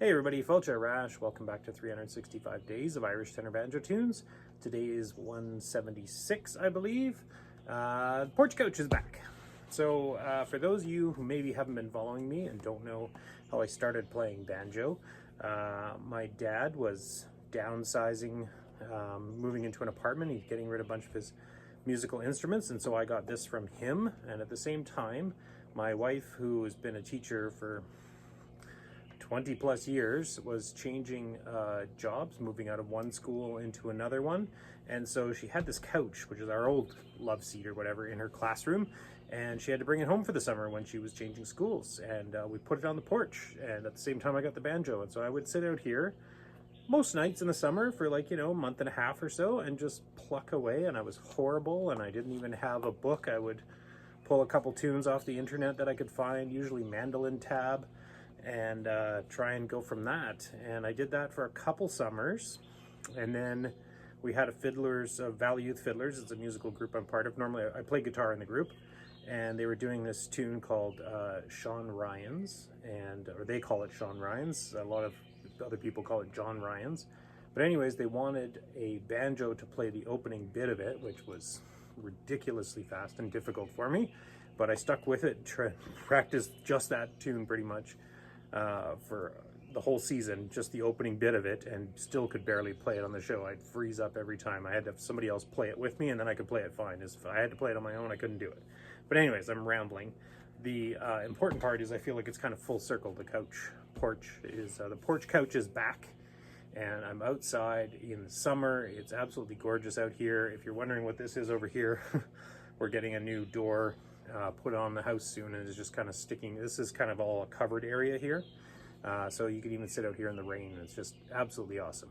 Hey everybody, Fulcher Rash. Welcome back to 365 Days of Irish Tenor Banjo Tunes. Today is 176, I believe. Porch Couch is back. So for those of you who maybe haven't been following me and don't know how I started playing banjo, my dad was downsizing, moving into an apartment. He's getting rid of a bunch of his musical instruments, and so I got this from him. And at the same time, my wife, who has been a teacher for 20 plus years, was changing jobs, moving out of one school into another one. And so she had this couch, which is our old love seat or whatever, in her classroom. And she had to bring it home for the summer when she was changing schools. And we put it on the porch. And at the same time, I got the banjo. And so I would sit out here most nights in the summer for like, a month and a half or so and just pluck away. And I was horrible. And I didn't even have a book. I would pull a couple tunes off the internet that I could find, usually mandolin tab, and try and go from that. And I did that for a couple summers, and then we had a fiddlers, Valley Youth Fiddlers. It's a musical group I'm part of. Normally I play guitar in the group, and they were doing this tune called Sean Ryan's, or they call it Sean Ryan's. A lot of other people call it John Ryan's, but anyways, they wanted a banjo to play the opening bit of it, which was ridiculously fast and difficult for me, but I stuck with it, practiced just that tune pretty much for the whole season, just the opening bit of it, and still could barely play it on the show. I'd freeze up every time. I had to have somebody else play it with me, and then I could play it fine. If I had to play it on my own, I couldn't do it. But anyways, I'm rambling. The important part is I feel like it's kind of full circle. The porch couch is back, and I'm outside in the summer. It's absolutely gorgeous out here. If you're wondering what this is over here, we're getting a new door put on the house soon, and it's just kind of sticking. This is kind of all a covered area here, so you can even sit out here in the rain. It's just absolutely awesome.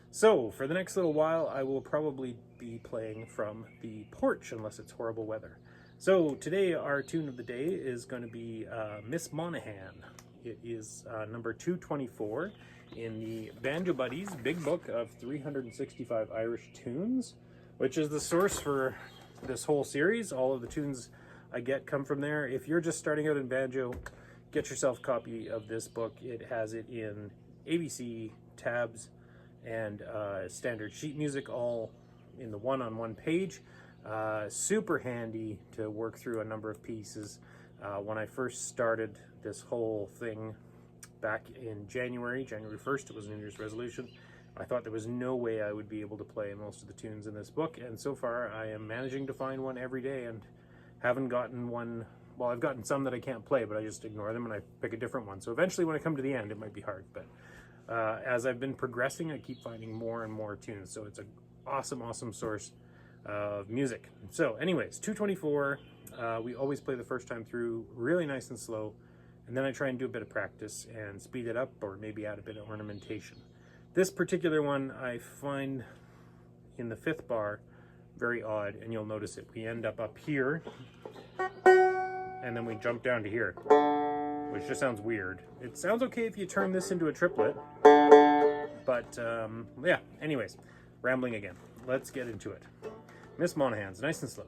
So for the next little while, I will probably be playing from the porch unless it's horrible weather. So today our tune of the day is going to be Miss Monaghan. It is number 224 in the Banjo Buddies Big Book of 365 Irish Tunes, which is the source for this whole series. All of the tunes I get come from there. If you're just starting out in banjo, get yourself a copy of this book. It has it in ABC, tabs, and standard sheet music, all in the one-on-one page. Super handy to work through a number of pieces. When I first started this whole thing back in January 1st, it was New Year's resolution, I thought there was no way I would be able to play most of the tunes in this book, and so far I am managing to find one every day, and haven't gotten one. Well, I've gotten some that I can't play, but I just ignore them and I pick a different one. So eventually when I come to the end, it might be hard, but as I've been progressing, I keep finding more and more tunes. So it's an awesome source of music. So anyways, 224, we always play the first time through really nice and slow, and then I try and do a bit of practice and speed it up, or maybe add a bit of ornamentation. This particular one I find in the fifth bar very odd, and you'll notice it. We end up here, and then we jump down to here, which just sounds weird. It sounds okay if you turn this into a triplet, but yeah, anyways, rambling again. Let's get into it. Miss Monaghan's nice and slow.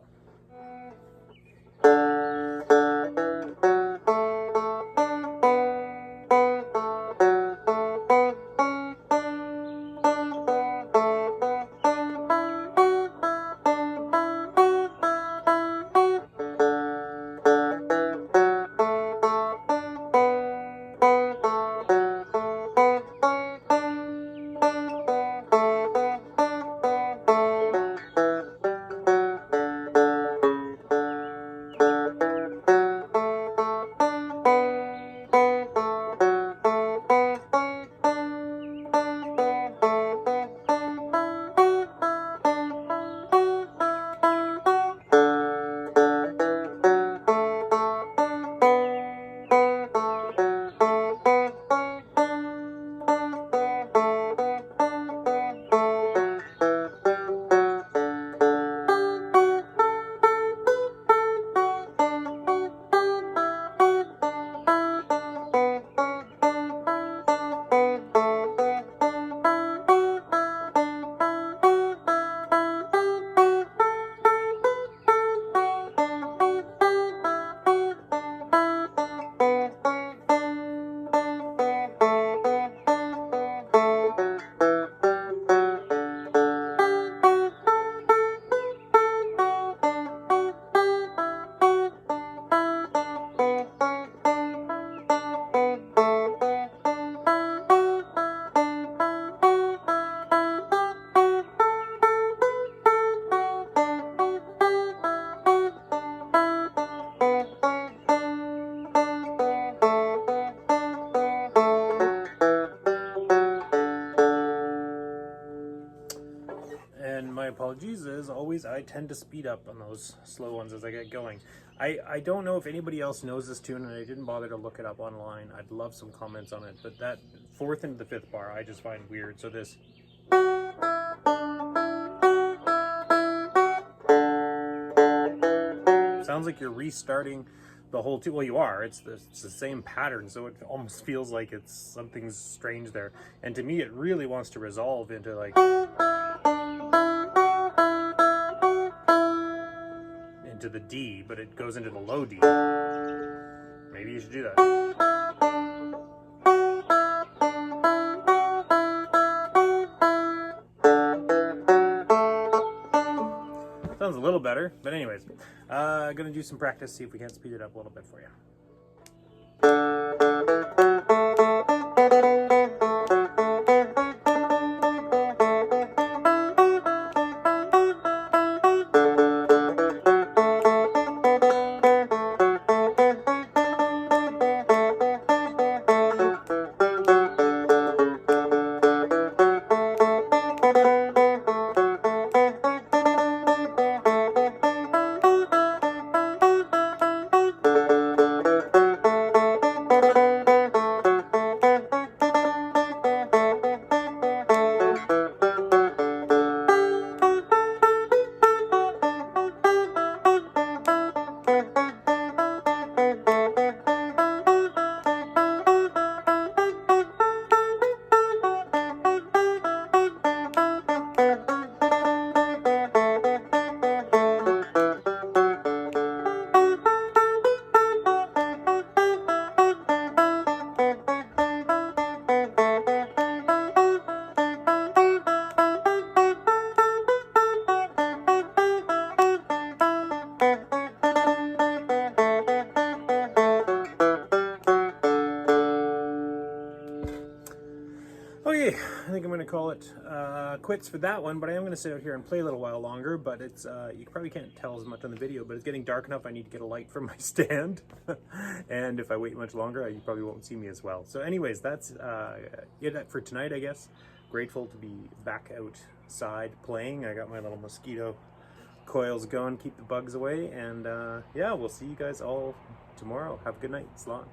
apologies. As always, I tend to speed up on those slow ones as I get going. I don't know if anybody else knows this tune, and I didn't bother to look it up online. I'd love some comments on it, but that fourth into the fifth bar I just find weird. So this sounds like you're restarting the whole tune. Well, you are. It's the same pattern, so it almost feels like it's something's strange there. And to me, it really wants to resolve into like into the D, but it goes into the low D. Maybe you should do that. Sounds a little better, but anyways, gonna do some practice, see if we can't speed it up a little bit for you. Okay, I think I'm going to call it quits for that one, but I am going to sit out here and play a little while longer, but it's, you probably can't tell as much on the video, but it's getting dark enough I need to get a light from my stand, and if I wait much longer, you probably won't see me as well. So anyways, that's it for tonight, I guess. Grateful to be back outside playing. I got my little mosquito coils going, keep the bugs away, and yeah, we'll see you guys all tomorrow. Have a good night. Slán.